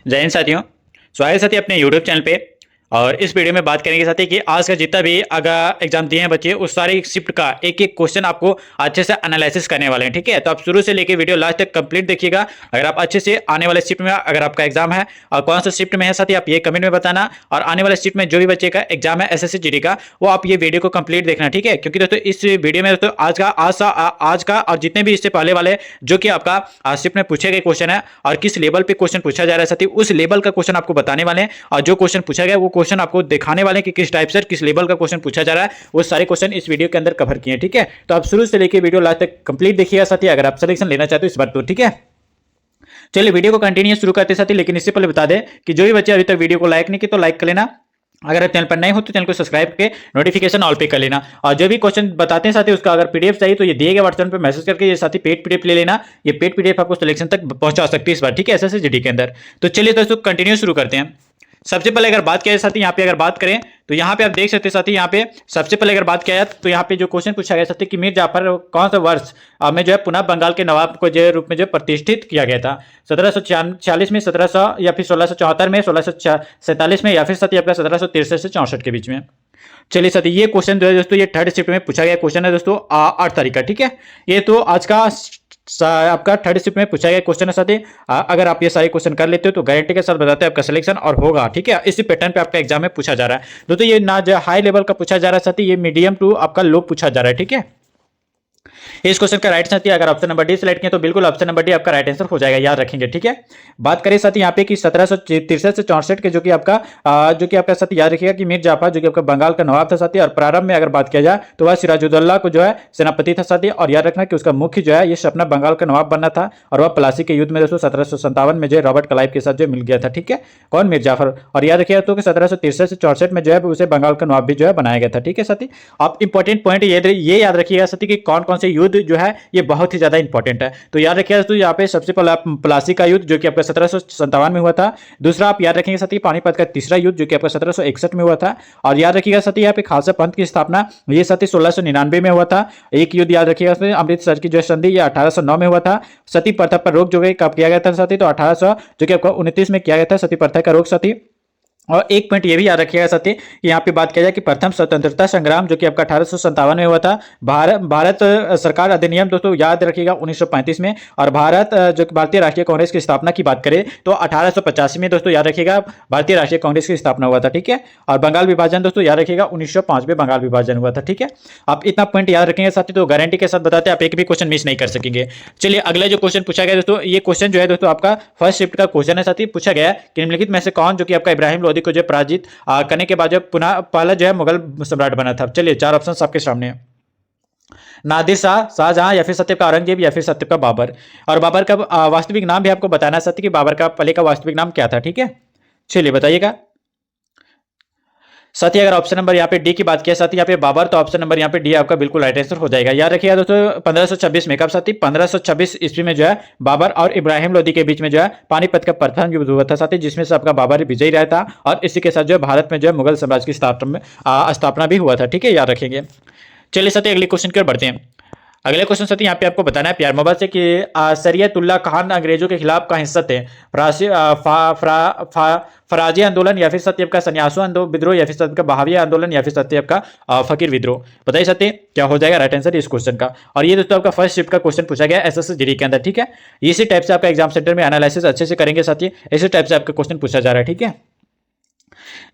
जय हिंद साथियों। स्वागत है साथी अपने यूट्यूब चैनल पे। और इस वीडियो में बात करेंगे साथी कि आज का जितना भी अगर एग्जाम दिए हैं बच्चे उस सारे शिफ्ट का एक एक क्वेश्चन आपको अच्छे से एनालिसिस करने वाले हैं। ठीक है, तो आप शुरू से लेके वीडियो लास्ट तक कंप्लीट देखिएगा। अगर आप अच्छे से आने वाले शिफ्ट में अगर आपका एग्जाम है और कौन सा शिफ्ट में है साथी आप ये कमेंट में बताना। और आने वाले शिफ्ट में जो भी बच्चे का एग्जाम है एसएससी जीडी का वो आप ये वीडियो को कंप्लीट देखना। ठीक है, क्योंकि दोस्तों इस वीडियो में दोस्तों आज का और जितने भी इससे पहले वाले जो कि आपका शिफ्ट में पूछे गए क्वेश्चन है और किस लेवल पे क्वेश्चन पूछा जा रहा है साथी उस लेवल का क्वेश्चन आपको बताने वाले हैं। और जो क्वेश्चन पूछा गया वो क्वेश्चन आपको दिखाने वाले कि किस टाइप से किस लेवल का क्वेश्चन पूछा जा रहा है, वो सारे क्वेश्चन इस वीडियो के अंदर कवर किए हैं। ठीक है, तो आप शुरू से लेके वीडियो लास्ट तक कंप्लीट देखिएगा साथी अगर आप सिलेक्शन लेना चाहते हो इस बार तो। ठीक है, चलिए वीडियो को कंटिन्यू शुरू करते साथी, लेकिन इससे पहले बता दें कि जो भी बच्चे अभी तक वीडियो को लाइक नहीं किए तो लाइक कर लेना। अगर आप चैनल पर नए हो तो चैनल को सब्सक्राइब करके नोटिफिकेशन ऑल पे कर लेना। और जो भी क्वेश्चन बताते हैं साथी उसका अगर पीडीएफ चाहिए तो ये दिए गए व्हाट्सएप पे मैसेज करके ये साथी पेड पीडीएफ ले लेना। ये पेड पीडीएफ आपको सिलेक्शन तक पहुंचा सकती है इस बार। ठीक है, एसएससी जीडी के अंदर। तो चलिए दोस्तों कंटिन्यू शुरू करते हैं। सबसे पहले अगर बात किया साथी यहाँ पे अगर बात करें तो यहाँ पे आप देख सकते हैं साथी यहाँ पे सबसे पहले अगर बात किया जाए तो यहाँ पे जो क्वेश्चन पूछा गया साथी कि मीर जाफर कौन सा वर्ष में जो है पुनः बंगाल के नवाब को जो रूप में जो प्रतिष्ठित किया गया था। 1746 में, 1700 या फिर 1674 में, 1647 में, या फिर साथी आपका 1763 से 64 के बीच में। चलिए साथी ये क्वेश्चन जो है दोस्तों ये थर्ड शिफ्ट में पूछा गया क्वेश्चन है दोस्तों 8 तारीख का। ठीक है, ये तो आज का आपका थर्ड शिफ्ट में पूछा गया क्वेश्चन है साथी। अगर आप ये सारे क्वेश्चन कर लेते हो तो गारंटी के साथ बताते हैं आपका सिलेक्शन और होगा। ठीक है, इसी पैटर्न पे आपका एग्जाम में पूछा जा रहा है दोस्तों। ये ना जो हाई लेवल का पूछा जा रहा है साथी, ये मीडियम टू आपका लो पूछा जा रहा है। ठीक है, इस क्वेश्चन का राइट साथी अगर ऑप्शन नंबर डी सिलेक्ट किया तो बिल्कुल ऑप्शन नंबर डी आपका राइट आंसर हो जाएगा, याद रखेंगे। ठीक है, बात करें साथी यहाँ पे कि 1763 से 64 के जो कि आपका साथी याद रखिएगा कि मीर जाफर जो कि आपका बंगाल का नवाब था साथी। और प्रारंभ में अगर बात किया जाए तो वह सिराजुद्दौला को जो है सेनापति था साथी। और याद रखना कि उसका मुख्य जो है ये सपना बंगाल का नवाब बनना था। और वह प्लासी के युद्ध में दोस्तों 1757 में जो है रॉबर्ट क्लाइव के साथ जो मिल गया था। ठीक है, कौन? मीर जाफर। और याद रखिएगा तो 1763 से 64 में जो है उसे बंगाल का नवाब भी जो है बनाया गया था। ठीक है साथी, आप इंपॉर्टेंट पॉइंट ये याद रखिएगा साथी कि कौन कौन से युद्ध जो है ये बहुत ही ज्यादा इंपॉर्टेंट है। तो याद रखिएगा दोस्तों यहाँ पे सबसे पहला प्लासी का युद्ध जो कि आपका 1757 में हुआ था। दूसरा आप याद रखेंगे साथी पानीपत का तीसरा युद्ध जो कि आपका 1761 में हुआ था। और याद रखिएगा साथी यहाँ पे खालसा पंथ की स्थापना ये साथी 1699 में हुआ था। एक युद्ध याद रखिएगा अमृतसर की जो संधि ये 1809 में हुआ था। सती प्रथा पर रोक जो है कब किया गया था साथी, तो 1800 जो कि आपका 29 में किया गया था सती प्रथा का रोक साथी। और एक पॉइंट ये भी याद रखिएगा साथी कि यहाँ पे बात किया जाए कि प्रथम स्वतंत्रता संग्राम जो कि आपका 1857 में हुआ था। भारत सरकार अधिनियम दोस्तों याद रखिएगा 1935 में। और जो भारतीय राष्ट्रीय कांग्रेस की स्थापना की बात करें तो 1885 में दोस्तों याद रखिएगा भारतीय राष्ट्रीय कांग्रेस की स्थापना हुआ था। ठीक है, और बंगाल विभाजन दोस्तों याद रखिएगा 1905 में बंगाल विभाजन हुआ था। ठीक है, आप इतना पॉइंट याद रखेंगे साथी तो गारंटी के साथ बताते हैं आप एक भी क्वेश्चन मिस नहीं कर सकेंगे। चलिए अगला जो क्वेश्चन पूछा गया दोस्तों, ये क्वेश्चन जो है दोस्तों आपका फर्स्ट शिफ्ट का क्वेश्चन है साथी। पूछा गया कि निम्नलिखित में से कौन जो कि आपका इब्राहिम लोदी को जो पराजित करने के बाद जो पुनः पहला जो है मुगल सम्राट बना था। चलिए चार ऑप्शन आपके सामने है, नादिर शाह, शाहजहां, या फिर सत्यप का औरंगजेब, या फिर सत्यप का बाबर। और बाबर का वास्तविक नाम भी आपको बताना सत्य कि बाबर का पहले का वास्तविक नाम क्या था। ठीक है, चलिए बताइएगा साथी। अगर ऑप्शन नंबर यहाँ पे डी की बात किया साथी यहाँ पे बाबर, तो ऑप्शन नंबर यहाँ पे डी आपका बिल्कुल राइट आंसर हो जाएगा। याद रखिएगा दोस्तों 1526 में, कब साथी? 1526 ईस्वी में जो है बाबर और इब्राहिम लोदी के बीच में जो है पानीपत का प्रथम युद्ध हुआ था साथी, जिसमें से आपका बाबर विजयी रहा था। और इसी के साथ जो है भारत में जो है मुगल साम्राज्य की स्थापना भी हुआ था। ठीक है, याद रखेंगे। चलिए साथी अगले क्वेश्चन की ओर बढ़ते हैं। अगले क्वेश्चन साथी यहाँ पे आपको बताना है प्यार मोहब्बत से कि शरीयतुल्लाह खान अंग्रेजों के खिलाफ का हिस्सा थे। फराजी आंदोलन, या फिर सत्यप का सन्यासो विद्रोह, या फिर सत्य का बहाविया आंदोलन, या फिर सत्यप का फकीर विद्रोह। बताइए सत्य क्या हो जाएगा राइट आंसर इस क्वेश्चन का। और ये दोस्तों आपका फर्स्ट शिफ्ट का क्वेश्चन पूछा गया एसएससी जीडी के अंदर। ठीक है, इसी टाइप से आपका एग्जाम सेंटर में एनालिसिस अच्छे से करेंगे साथी, इसी टाइप से आपका क्वेश्चन पूछा जा रहा है। ठीक है,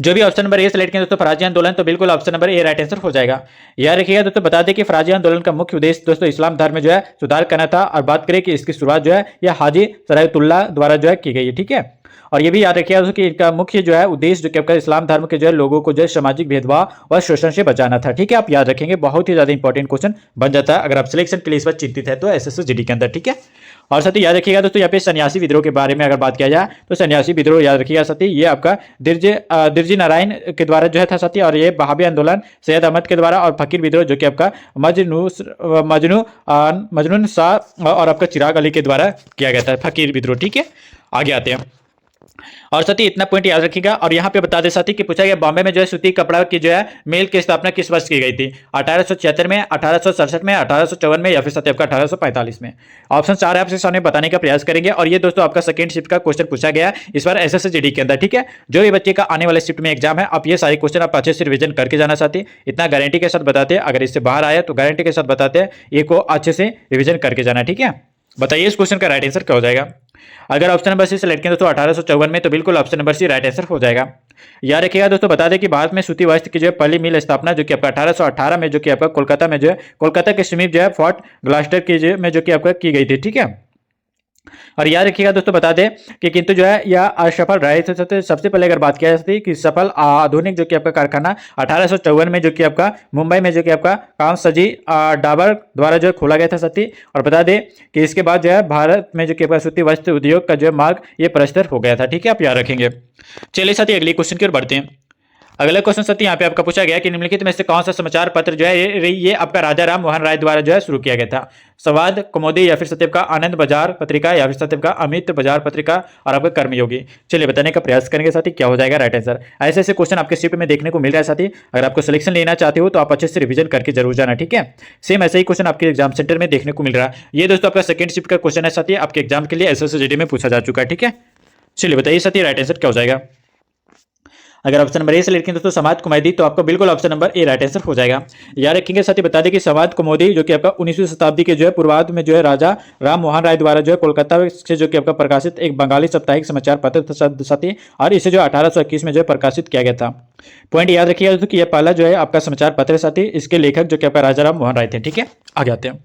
जो भी ऑप्शन नंबर ए सेलेक्ट किया दोस्तों फराजी आंदोलन, तो बिल्कुल option number A right answer हो जाएगा। याद रखिएगा दोस्तों बता दें कि फराजी आंदोलन का मुख्य उद्देश्य दोस्तों इस्लाम धर्म में जो है सुधार करना था। और बात करें कि इसकी शुरुआत जो है यह हाजी शरीयतुल्लाह द्वारा जो है की गई है। ठीक है, और ये भी याद रखिएगा दोस्तों कि इनका मुख्य जो है उद्देश्य जो कि आपका इस्लाम धर्म के जो है लोगों को जो है सामाजिक भेदभाव व शोषण से बचाना था। ठीक है, आप याद रखेंगे, बहुत ही ज्यादा इंपॉर्टेंट क्वेश्चन बन जाता है अगर आप सिलेक्शन के लिए इस बार चिंतित है तो एसएससी जीडी के अंदर। ठीक है, और साथ ही याद रखिएगा दोस्तों यहाँ पे सन्यासी विद्रोह के बारे में अगर बात किया जाए तो सन्यासी विद्रोह याद रखिएगा साथी ये आपका दिरजी नारायण के द्वारा जो है था साथी। और ये बहावी आंदोलन सैयद अहमद के द्वारा। और फकीर विद्रोह जो कि आपका मजनून शाह और आपका चिराग अली के द्वारा किया गया था फकीर विद्रोह। ठीक है, आगे आते हैं। और साथ ही इतना पॉइंट याद रखिएगा। और यहाँ पे बता दे साथी कि पूछा गया बॉम्बे में जो है सूती कपड़ा की जो है मिल की स्थापना किस वर्ष की गई थी? 1876 में, 1867 में, 1854 में या फिर साथी आपका 1845 में। ऑप्शन 4 आपसे सामने बताने का प्रयास करेंगे। और ये दोस्तों आपका सेकंड शिफ्ट का क्वेश्चन पूछा गया है इस बार एसएससी के अंदर, ठीक है। जो भी बच्चे का आने वाले शिफ्ट में एग्जाम है, आप ये सारे क्वेश्चन आप अच्छे से रिविजन करके जाना साथी, इतना गारंटी के साथ बताते हैं। अगर इससे बाहर आया तो गारंटी के साथ बताते हैं, ये को अच्छे से रिविजन करके जाना, ठीक है। बताइए इस क्वेश्चन का राइट आंसर क्या हो जाएगा? अगर ऑप्शन नंबर सी सेलेक्ट करें दोस्तों 1854 में, तो बिल्कुल option number C right answer हो जाएगा। याद रखिएगा दोस्तों, बता दें कि भारत में सूती वस्त्र की जो है पहली मिल स्थापना जो कि आपका 1818 में जो कि आपका कोलकाता में जो है, कोलकाता के समीप जो है फोर्ट ग्लास्टर की में जो कि आपका की गई थी, ठीक है। और याद रखिएगा दोस्तों, बता दें कि किंतु जो है यह असफल रहे थे। सबसे पहले अगर बात किया जाती है कि सफल आधुनिक जो कि आपका कारखाना 1854 में जो कि आपका मुंबई में जो कि आपका कामसजी डाबर द्वारा जो है खोला गया था साथी। और बता दें कि इसके बाद जो है भारत में जो कि आपका सूती वस्त्र उद्योग का जो है मार्ग ये प्रस्तर हो गया था, ठीक है। आप याद रखेंगे। चलिए साथी अगले क्वेश्चन की ओर बढ़ते हैं। अगला क्वेश्चन सत्य यहाँ पे आपका पूछा गया कि निम्नलिखित में से कौन सा समाचार पत्र जो है ये आपका राजा राम मोहन राय द्वारा जो है शुरू किया गया था? संवाद, कौमुदी या फिर सत्य का आनंद बाजार पत्रिका या फिर सत्य का अमित बाजार पत्रिका और आपका कर्मयोगी। चलिए बताने का प्रयास करेंगे साथी क्या हो जाएगा राइट आंसर। ऐसे ऐसे क्वेश्चन आपके शिफ्ट में देखने को मिल रहा है साथी। अगर आपको सिलेक्शन लेना चाहते हो तो आप अच्छे से रिवीजन करके जरूर जाना, ठीक है। सेम ऐसा ही क्वेश्चन आपके एग्जाम सेंटर में देखने को मिल रहा है। ये दोस्तों आपका सेकंड शिफ्ट का क्वेश्चन है साथी, आपके एग्जाम के लिए एसएससी में पूछा जा चुका है, ठीक है। चलिए बताइए साथी राइट आंसर क्या हो जाएगा। अगर ऑप्शन नंबर ए सेलेक्ट करें दोस्तों समाज कुमैदी, तो आपको बिल्कुल option number A right answer हो जाएगा। याद रखेंगे साथ ही बता दें कि समाज कुमैदी जो कि आपका 19वीं शताब्दी के जो है पूर्वार्ध में जो है राजा राम मोहन राय द्वारा जो है कोलकाता से जो कि आपका प्रकाशित एक बंगाली साप्ताहिक समाचार पत्र साथी, और इसे जो 1821 में जो है प्रकाशित किया गया था। पॉइंट याद रखिएगा दोस्तों कि यह पहला जो है आपका समाचार पत्र साथी, इसके लेखक जो कि आपका राजा राम मोहन राय थे, ठीक है। आगे आते हैं।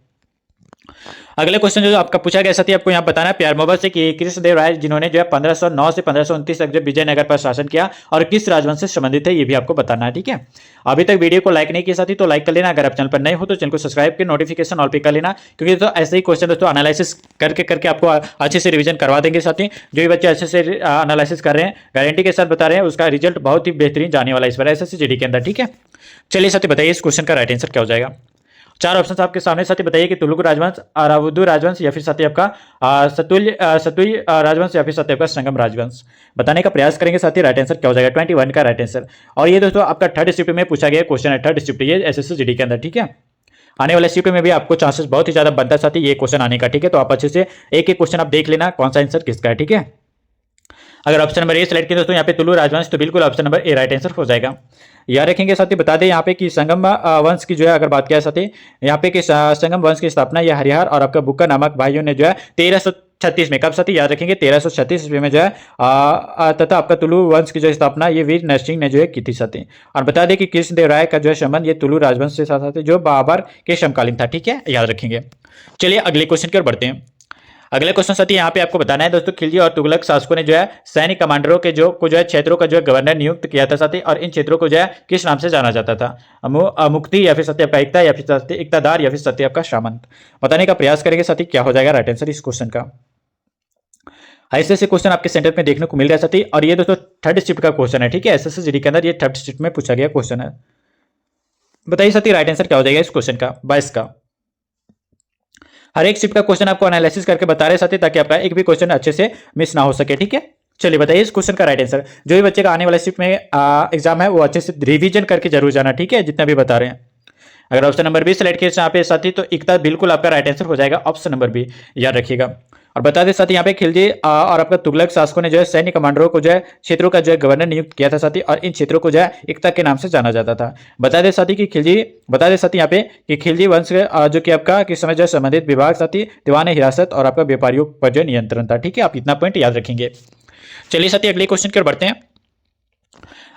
अगले क्वेश्चन जो आपका पूछा गया साथी, आपको यहाँ बताना है प्यार मोहब्बत से कि कृष्णदेव राय जिन्होंने जो है 1509 से 1529 तक जो विजयनगर पर शासन किया और किस राजवंश से संबंधित है, ये भी आपको बताना है, ठीक है। अभी तक वीडियो को लाइक नहीं किया साथी तो लाइक कर लेना। अगर आप चैनल पर नए हो तो चैनल को सब्सक्राइब कर नोटिफिकेशन ऑल पे कर लेना, क्योंकि तो ऐसे ही क्वेश्चन दोस्तों एनालिसिस करके आपको अच्छे से रिविजन करवा देंगे साथी। जो भी बच्चे अच्छे से एनालिसिस कर रहे हैं, गारंटी के साथ बता रहे हैं, उसका रिजल्ट बहुत ही बेहतरीन जाने वाला है इस बार एसएससी जीडी के अंदर, ठीक है। चलिए साथी बताइए इस क्वेश्चन का राइट आंसर क्या हो जाएगा। चार ऑप्शन आपके सामने साथी, बताइए कि तुलुक राजवंश, अरावुदु राजवंश या फिर साथी आपका सतुई राजवंश या फिर साथी आपका संगम राजवंश। बताने का प्रयास करेंगे साथी राइट आंसर क्या हो जाएगा 21 का राइट आंसर। और ये दोस्तों आपका थर्ड शिफ्ट में पूछा गया क्वेश्चन है, थर्ड शिफ्ट ये एसएससी जीडी के अंदर, ठीक है। आने वाले शिफ्ट में भी आपको चांसेस बहुत ही ज्यादा बनता है साथी ये क्वेश्चन आने का, ठीक है। तो आप अच्छे से एक एक क्वेश्चन आप देख लेना कौन सा आंसर किसका है, ठीक है। अगर ऑप्शन नंबर ए सेलेक्ट करें दोस्तों यहाँ पे तुलु राजवंश, तो बिल्कुल option number A right answer हो जाएगा। याद रखेंगे साथी बता दें यहाँ पे कि संगम वंश की जो है अगर बात किया साथी, यहाँ पे कि संगम वंश की स्थापना यह हरिहर और आपका बुक्का नामक भाइयों ने जो है 1336 में, कब साथी याद रखेंगे 1336 ईस्वी में जो है तथा आपका तुलु वंश की जो स्थापना ये वीर नरसिंह ने जो है की थी साथी। और बता दें कि कृष्णदेव राय का जो है संबंध ये तुलु राजवंश से साथ जो बाबर के समकालीन था, ठीक है, याद रखेंगे। चलिए अगले क्वेश्चन की ओर बढ़ते हैं। अगले क्वेश्चन साथी यहाँ पे आपको बताना है दोस्तों, खिलजी और तुगलक शासकों ने जो है सैनिक कमांडरों के जो क्षेत्रों का जो है गवर्नर नियुक्त किया था साथी, और इन क्षेत्रों को जो है किस नाम से जाना जाता था? मुक्ति या फिर सत्य आपका एकता या फिर इकतादार या फिर सत्य आपका सामंत। बताने का प्रयास करेंगे साथी क्या हो जाएगा राइट आंसर इस क्वेश्चन का। ऐसे ऐसे क्वेश्चन आपके सेंटर में देखने को मिल रहा है साथी, और ये दोस्तों थर्ड शिफ्ट का क्वेश्चन है, ठीक है। एसएससी जीडी के अंदर ये थर्ड शिफ्ट में पूछा गया क्वेश्चन है। बताइए साथी राइट आंसर क्या हो जाएगा इस क्वेश्चन का 22 का। हर एक शिफ्ट का क्वेश्चन आपको एनालिसिस करके बता रहे साथी, ताकि आपका एक भी क्वेश्चन अच्छे से मिस ना हो सके, ठीक है। चलिए बताइए इस क्वेश्चन का राइट आंसर। जो भी बच्चे का आने वाले शिफ्ट में एग्जाम है वो अच्छे से रिवीजन करके जरूर जाना, ठीक है, जितना भी बता रहे हैं। अगर ऑप्शन नंबर बी सेलेक्ट किया यहाँ पे साथी, तो एकता बिल्कुल आपका राइट आंसर हो जाएगा ऑप्शन नंबर बी, याद रखिएगा। और बता दें साथी यहाँ पे खिलजी और आपका तुगलक शासकों ने जो है सैन्य कमांडरों को जो है क्षेत्रों का जो है गवर्नर नियुक्त किया था साथी, और इन क्षेत्रों को जो है एकता के नाम से जाना जाता था। बता दें साथी कि खिलजी, बता दें साथी यहाँ पे कि खिलजी वंश जो कि आपका किस समय जो है संबंधित विभाग साथी दीवान हिरासत और आपका व्यापारियों पर जो नियंत्रण था, ठीक है। आप इतना पॉइंट याद रखेंगे। चलिए साथी अगले क्वेश्चन की ओर बढ़ते हैं।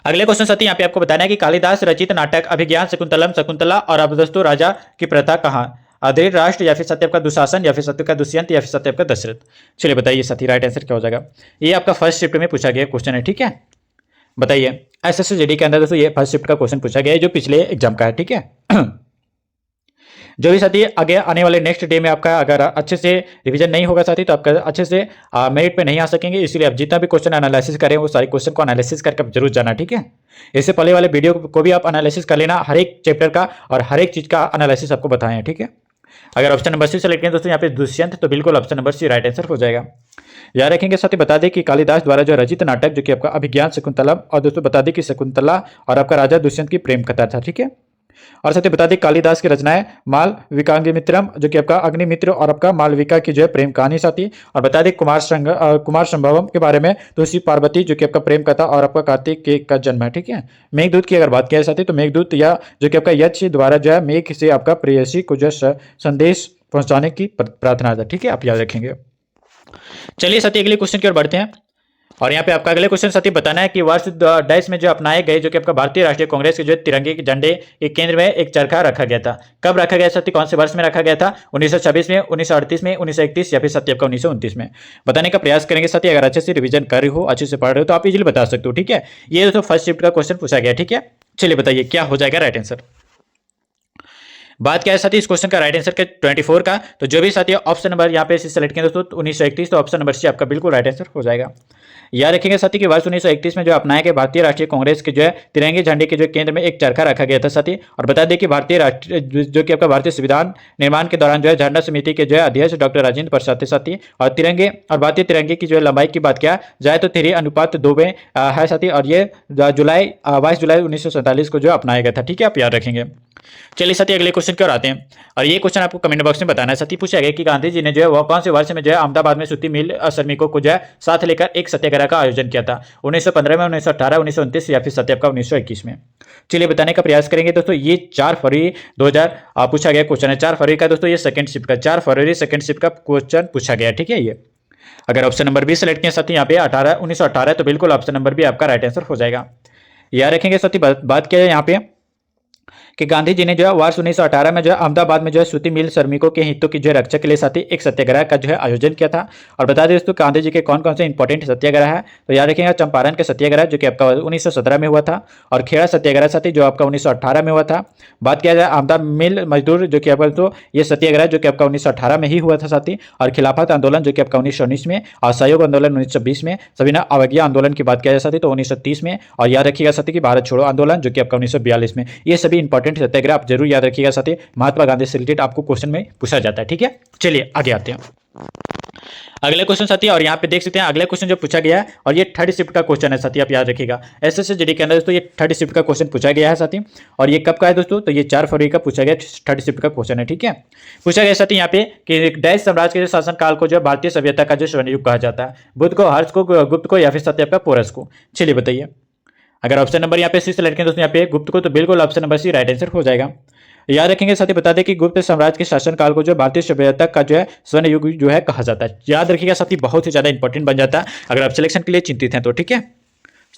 अगले क्वेश्चन साथी यहाँ पे आपको बताना है कि कालिदास रचित नाटक अभिज्ञान शकुंतलम शकुंतला और अभिदस्तु राजा की प्रथा कहाँ? अधीर राष्ट्र या फिर सत्य आपका दुशासन या फिर सत्य का दुष्यंत या फिर सत्य आपका दशरथ। चलिए बताइए साथी राइट आंसर क्या हो जाएगा। ये आपका फर्स्ट शिफ्ट में पूछा गया क्वेश्चन है, ठीक है। बताइए एसएससी जीडी के अंदर दोस्तों ये फर्स्ट शिफ्ट का क्वेश्चन पूछा गया है जो पिछले एग्जाम का है, ठीक है। जो भी साथी आगे आने वाले नेक्स्ट डे में आपका अगर अच्छे से रिवीजन नहीं होगा साथी, तो आपका अच्छे से मेरिट पे नहीं आ सकेंगे। इसलिए आप जितना भी क्वेश्चन एनालिसिस करें वो सारे क्वेश्चन को एनालिसिस करके जरूर जाना, ठीक है। इससे पहले वाले वीडियो को भी आप एनालिसिस कर लेना, हर एक चैप्टर का और हर एक चीज का एनालिसिस आपको बताएं, ठीक है। अगर ऑप्शन नंबर सी सेलेक्ट करें दोस्तों यहाँ पे दुष्यंत, तो बिल्कुल option number C right answer हो जाएगा। याद रखेंगे, साथ ही बता दें कि कालिदास द्वारा जो रचित नाटक जो कि आपका अभिज्ञान शकुंतला, और दोस्तों बता दें कि शकुंतला और आपका राजा दुष्यंत की प्रेम कथा था, ठीक है। और साथ ही बता दें कालिदास की रचनाएं मालविकाग्निमित्रम जो कि आपका अग्निमित्र और आपका मालविका की जो है प्रेम कहानी साथी। और बता दें कुमार संभवम के बारे में, तो शिव पार्वती जो कि आपका प्रेम कथा और आपका कार्तिक के का जन्म है, ठीक है। मेघदूत की अगर बात किया साथी, तो मेघदूत या जो कि आपका यक्ष द्वारा जो है मेघ से आपका प्रेयसी को जो संदेश पहुंचाने की प्रार्थना था, ठीक है, आप याद रखेंगे। चलिए साथी अगले क्वेश्चन की ओर बढ़ते हैं। और यहाँ पे आपका अगले क्वेश्चन साथी बताना है कि वर्ष 22 में जो अपनाए गए जो कि आपका भारतीय राष्ट्रीय कांग्रेस के जो तिरंगे के झंडे के केंद्र में एक चरखा रखा गया था, कब रखा गया साथी, कौन से वर्ष में रखा गया था, 1926 में, 1938 में, 1931 या फिर साथी आपका 1929 में। बताने का प्रयास करेंगे साथी। अगर अच्छे से रिवीजन कर रहे हो, अच्छे से पढ़ रहे हो, तो आप इजीली बता सकते हो, ठीक है। ये दोस्तों फर्स्ट शिफ्ट का क्वेश्चन पूछा गया, ठीक है। चलिए बताइए क्या हो जाएगा राइट आंसर। बात क्या है साथी इस क्वेश्चन का राइट आंसर के 24 का, तो जो भी साथी ऑप्शन नंबर यहाँ पे सेलेक्ट किया दोस्तों 1931, तो ऑप्शन नंबर सी आपका बिल्कुल राइट आंसर हो जाएगा। याद रखेंगे साथी कि वर्ष 1931 में जो अपनाए गए भारतीय राष्ट्रीय कांग्रेस के जो है तिरंगे झंडे के जो केंद्र में एक चरखा रखा गया था साथी। और बता दें कि भारतीय राष्ट्रीय जो कि आपका भारतीय संविधान निर्माण के दौरान जो है झंडा समिति के जो है अध्यक्ष डॉक्टर राजेंद्र प्रसाद थे साथी। और तिरंगे और भारतीय तिरंगे की जो है लंबाई की बात किया जाए तो 3:2 में है साथी। और ये 22 जुलाई 1947 को जो अपनाया गया था, ठीक है, आप याद रखेंगे। चलिए साथी अगले क्वेश्चन की ओर आते हैं। और ये क्वेश्चन आपको कमेंट बॉक्स में बताना है साथी। पूछा गया कि गांधी जी ने जो है वह कौन से वर्ष में जो है अहमदाबाद में सूती मिल श्रमिकों को जो है साथ लेकर एक सत्याग्रह का आयोजन किया था, 1915 में, 1918, 1929 या फिर साथी आपका 1921 में। चलिए बताने का प्रयास करेंगे दोस्तों। ये 4 फरवरी 2000 पूछा गया क्वेश्चन है, 4 फरवरी का दोस्तों, ये सेकंड शिफ्ट का 4 फरवरी सेकंड शिफ्ट का क्वेश्चन पूछा गया, ठीक है। ये अगर ऑप्शन नंबर बी सेलेक्ट किया साथी यहाँ पे 1918, तो बिल्कुल ऑप्शन नंबर बी आपका राइट आंसर हो जाएगा। याद रखेंगे साथी बात किया जाए यहाँ पे कि गांधी जी ने जो है वर्ष 1918 में जो है अहमदाबाद में जो है सूती मिल श्रमिकों के हितों की जो है रक्षा के लिए साथी एक सत्याग्रह का जो है आयोजन किया था। और बता दें दोस्तों गांधी जी के कौन कौन से इंपॉर्टेंट सत्याग्रह है, तो याद रखिएगा चंपारण के सत्याग्रह जो कि आपका 1917 में हुआ था, और खेड़ा सत्याग्रह साथी जो आपका 1918 में हुआ था। बात किया जाए अहमदाबाद मिल मजदूर जो कि आपका तो ये सत्याग्रह जो कि आपका 1918 में ही हुआ था साथी। और खिलाफत आंदोलन जो कि आपका 1919 में, और सहयोग आंदोलन 1920 में, सविनय अवज्ञा आंदोलन की बात किया जाए साथी तो 1930 में। और याद रखिएगा साथी कि भारत छोड़ो आंदोलन जो कि आपका 1942 में। ये सभी इंपॉर्टेंट सत्याग्रह आप जरूर याद रखिएगा साथी। महात्मा गांधी से रिलेटेड आपको क्वेश्चन में पूछा जाता है, ठीक है। चलिए आगे आते हैं अगले क्वेश्चन साथी। और यहाँ पे देख सकते हैं अगले क्वेश्चन जो पूछा गया है, और ये थर्ड शिफ्ट का क्वेश्चन है साथी, आप याद रखिएगा। एसएससीजीडी के अंदर दोस्तों ये थर्ड शिफ्ट का क्वेश्चन पूछा गया है साथी। और ये कब का है दोस्तों, तो ये 4 फरवरी का पूछा गया थर्ड शिफ्ट का क्वेश्चन है, ठीक है। पूछा गया साथी यहाँ पे कि डैश साम्राज्य के जो शासन काल को जो भारतीय सभ्यता का जो स्वर्ण युग कहा जाता है, बुद्ध को, हर्ष को, गुप्त को या फिर सत्य का पोरस को। चलिए बताइए। अगर ऑप्शन नंबर यहाँ पे सी सेलेक्ट करें दोस्तों यहाँ पे गुप्त को, तो बिल्कुल option number C right answer हो जाएगा। याद रखेंगे साथ ही बता दें कि गुप्त साम्राज्य के शासनकाल को जो भारतीय सभ्यता का जो है स्वर्ण युग जो है कहा जाता है। याद रखिएगा साथी, बहुत ही ज्यादा इंपॉर्टेंट बन जाता है अगर आप सिलेक्शन के लिए चिंतित हैं तो, ठीक है।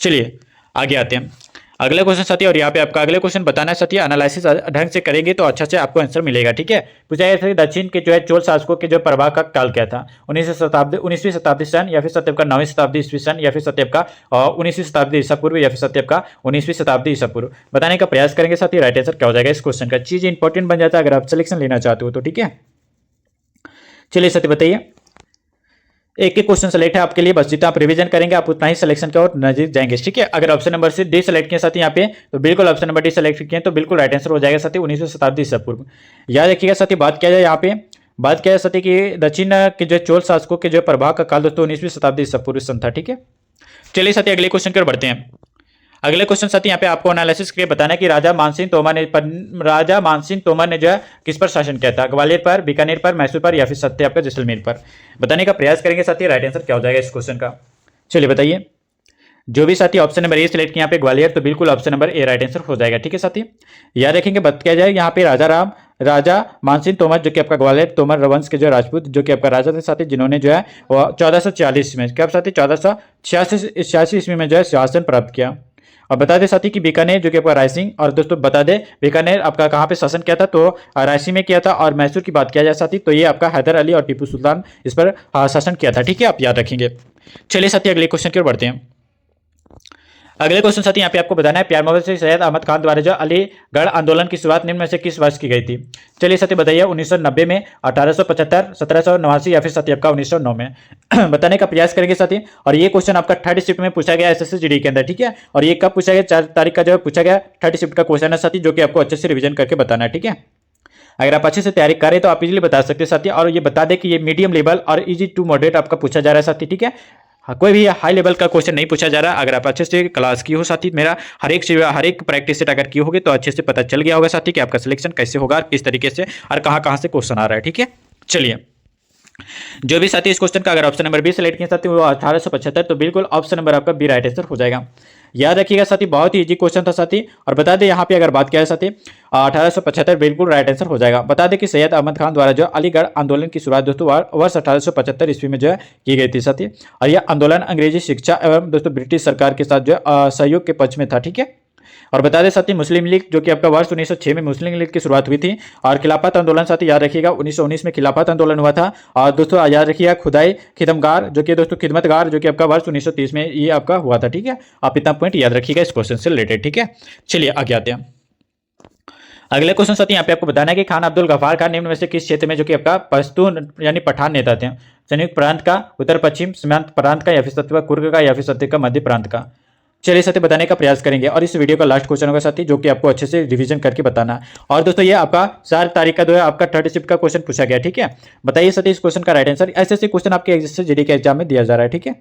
चलिए आगे आते हैं अगले क्वेश्चन साथी। और यहाँ पे आपका अगले क्वेश्चन बताना है साथी, एनालिसिस ढंग से करेंगे तो अच्छा से आपको आंसर मिलेगा, ठीक है। पूछा गया दक्षिण के जो है चोल शासकों के जो प्रभाव का काल क्या था, 19वीं शताब्दी सन, या फिर सत्यव का 9वीं शताब्दी ईस्वी सन, या फिर सत्यव का 19वीं शताब्दी ईसा पूर्व, या फिर सत्यव का 19वीं शताब्दी ईसा पूर्व। बताने का प्रयास करेंगे साथी राइट आंसर क्या हो जाएगा इस क्वेश्चन का। चीज इंपॉर्टेंट बन जाता है अगर आप सिलेक्शन लेना चाहते हो तो, ठीक है। चलिए साथी बताइए। एक एक क्वेश्चन सेलेक्ट है आपके लिए, बस जितना आप रिवीजन करेंगे आप उतना ही सिलेक्शन की ओर नजदीक जाएंगे, ठीक है। अगर ऑप्शन नंबर डी सेलेक्ट किए साथी यहाँ पे, तो बिल्कुल ऑप्शन नंबर डी सेलेक्ट किए तो बिल्कुल राइट आंसर हो जाएगा साथी 19वीं शताब्दी ईसा पूर्व। याद रखिएगा साथी। बात किया जाए यहाँ पे, बात किया जाए साथी कि दक्षिण के जो चोल शासकों के जो प्रभाव का काल दोस्तों 19वीं शताब्दी ईसा पूर्व सन था, ठीक है। चलिए साथी अगले क्वेश्चन की ओर बढ़ते हैं। अगले क्वेश्चन साथी यहाँ पे आपको एनालिसिस करके बताना है कि राजा मानसिंह तोमर ने जो है किस पर शासन किया था, ग्वालियर पर, बीकानेर पर, मैसूर पर, या फिर सत्य आपका जैसलमेर पर। बताने का प्रयास करेंगे साथी राइट आंसर क्या हो जाएगा इस क्वेश्चन का। चलिए बताइए। जो भी साथी ऑप्शन नंबर ए सिलेक्ट किया यहाँ पे ग्वालियर, तो बिल्कुल option number A right answer हो जाएगा, ठीक है साथी। याद रखेंगे बात किया जाए यहाँ पे राजा मानसिंह तोमर जो कि आपका ग्वालियर तोमर रवंश के जो राजपूत जो कि आपका राजा थे साथी, जिन्होंने जो है वो 1440 में, कब साथी 1486 ईस्वी में जो है शासन प्राप्त किया। और बता दें साथी कि बीकानेर जो कि आपका रायसिंह, और दोस्तों बता दें बीकानेर आपका कहाँ पे शासन किया था, तो रायसिंह में किया था। और मैसूर की बात किया जाए साथी तो ये आपका हैदर अली और टीपू सुल्तान इस पर शासन किया था, ठीक है, आप याद रखेंगे। चलिए साथी अगले क्वेश्चन की ओर बढ़ते हैं। अगले क्वेश्चन साथी यहाँ पे आपको बताना है प्यार मोहब्बत से सैयद अहमद खान द्वारा जो अलीगढ़ आंदोलन की शुरुआत निम्न में से किस वर्ष की गई थी। चलिए साथी बताइए। 1990 में, 1875, 1789 या फिर साथी आपका 1909 में। बताने का प्रयास करेंगे साथी। और ये क्वेश्चन आपका थर्ड शिफ्ट में पूछा गया एसएससीजीडी के अंदर, ठीक है। और ये कब पूछा गया, 4 तारीख का जो पूछा गया थर्ड शिफ्ट का क्वेश्चन है साथी, जो कि आपको अच्छे से रिविजन करके बताना है, ठीक है। अगर आप अच्छे से तैयारी करें तो आप इजीली बता सकते हैं साथी। और ये बता दें कि ये मीडियम लेवल और इजी टू मॉडरेट आपका पूछा जा रहा है साथी, ठीक है। हाँ, कोई भी हाई लेवल का क्वेश्चन नहीं पूछा जा रहा। अगर आप अच्छे से क्लास की हो साथी, मेरा हर एक प्रैक्टिस सेट अगर की होगी तो अच्छे से पता चल गया होगा साथी कि आपका सिलेक्शन कैसे होगा, किस तरीके से और कहाँ से क्वेश्चन आ रहा है, ठीक है। चलिए, जो भी साथी इस क्वेश्चन का अगर ऑप्शन नंबर बी सेलेक्ट किया साथी वो 1875, तो बिल्कुल ऑप्शन नंबर आपका बी राइट आंसर हो जाएगा। याद रखिएगा साथी, बहुत ही इजी क्वेश्चन था साथी। और बता दें यहाँ पे अगर बात किया है साथी 1875 बिल्कुल राइट आंसर हो जाएगा। बता दें कि सैयद अहमद खान द्वारा जो अलीगढ़ आंदोलन की शुरुआत दोस्तों वर्ष 1875 ईस्वी में जो है की गई थी साथी। और यह आंदोलन अंग्रेजी शिक्षा एवं दोस्तों ब्रिटिश सरकार के साथ जो सहयोग के पक्ष में था, ठीक है। और बता दें साथी मुस्लिम लीग जो कि आपका वर्ष 1906 में मुस्लिम लीग की शुरुआत हुई थी। और खिलाफत आंदोलन साथी याद रखिएगा 1919 में खिलाफत आंदोलन हुआ था। और दोस्तों याद रखिएगा खुदाई खिदमगार जो कि दोस्तों खिदमतगार जो कि आपका वर्ष 1930 में ये आपका हुआ था, ठीक है। आप इतना पॉइंट याद रखिएगा इस क्वेश्चन से रिलेटेड, ठीक है। चलिए आगे आते हैं। अगले क्वेश्चन साथी यहाँ पे आपको बताना है कि खान अब्दुल गफ्फार खान निम्न में से किस क्षेत्र में जो कि आपका पश्तून यानी पठान नेता थे? संयुक्त प्रांत का, उत्तर पश्चिम सीमांत प्रांत का, या फिर सत्य कुर्ग का, या फिर सत्य का मध्य प्रांत का? चलिए साथी बताने का प्रयास करेंगे। और इस वीडियो का लास्ट क्वेश्चन होगा साथी जो कि आपको अच्छे से रिवीजन करके बताना। और दोस्तों ये आपका 4 तारीख का जो है आपका थर्ड शिफ्ट का क्वेश्चन पूछा गया, ठीक है। बताइए साथी इस क्वेश्चन का राइट आंसर। ऐसे क्वेश्चन आपके जीडी के एग्जाम में दिया जा रहा है, ठीक है।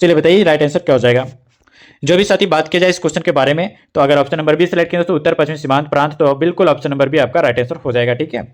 चलिए बताइए राइट आंसर क्या हो जाएगा। जो भी साथी बात किया जाए इस क्वेश्चन के बारे में, तो अगर ऑप्शन नंबर बी सिलेक्ट किया तो उत्तर पश्चिम सीमांत प्रांत, तो बिल्कुल ऑप्शन नंबर बी आपका राइट आंसर हो जाएगा, ठीक है।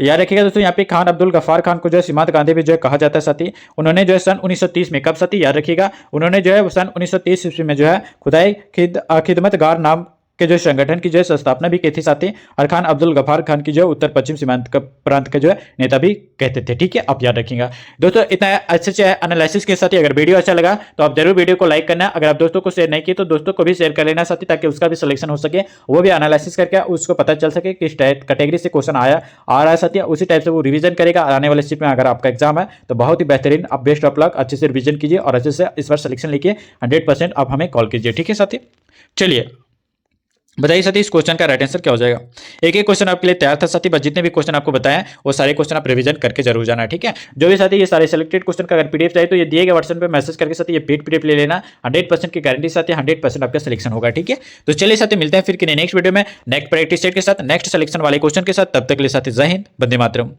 याद रखिएगा दोस्तों यहाँ पे खान अब्दुल गफ्फार खान को जो है सीमांत गांधी भी जो है कहा जाता है साथी। उन्होंने जो है सन 1930 में, कब साथी याद रखिएगा, उन्होंने जो है सन 1930 ईस्वी में जो है खुदाई खिदमतगार नाम के जो संगठन की जो है स्थापना भी की थी साथी। और खान अब्दुल गफ्फार खान की जो है उत्तर पश्चिम सीमांत का प्रांत के जो है नेता भी कहते थे, ठीक है। आप याद रखिएगा दोस्तों। इतना अच्छे से एनालिसिस के साथ अगर वीडियो अच्छा लगा तो आप जरूर वीडियो को लाइक करना। अगर आप दोस्तों को शेयर नहीं किए तो दोस्तों को भी शेयर कर लेना साथी, ताकि उसका भी सिलेक्शन हो सके, वो भी एनालिसिस करके उसको पता चल सके किस कैटेगरी से क्वेश्चन आ रहा है साथी। उसी टाइप से वो रिवीजन करेगा। आने वाले शिफ्ट में अगर आपका एग्जाम है तो बहुत ही बेहतरीन, आप बेस्ट ऑफ लक, अच्छे से रिवीजन कीजिए और अच्छे से इस बार सिलेक्शन लेके 100% आप हमें कॉल कीजिए, ठीक है साथी। चलिए बताइए साथी इस क्वेश्चन का राइट आंसर क्या हो जाएगा। एक क्वेश्चन आपके लिए तैयार था साथी, बस जितने भी क्वेश्चन आपको बताएं वो सारे क्वेश्चन आप रिवीजन करके जरूर जाना, ठीक है। जो भी साथी ये सारे सिलेक्टेड क्वेश्चन का अगर पीडीएफ चाहिए तो ये दिए गए व्हाट्सएप पे मैसेज करके साथी ये पीडीएफ ले लेना। 100% की गारंटी साथी 100% आपका सिलेक्शन होगा, ठीक है। तो चलिए साथी मिलते हैं फिर नेक्स्ट वीडियो में नेक्स्ट प्रैक्टिस सेट के साथ, नेक्स्ट सिलेक्शन वाले क्वेश्चन के साथ। तब तक के लिए साथी जय हिंद, वंदे मातरम।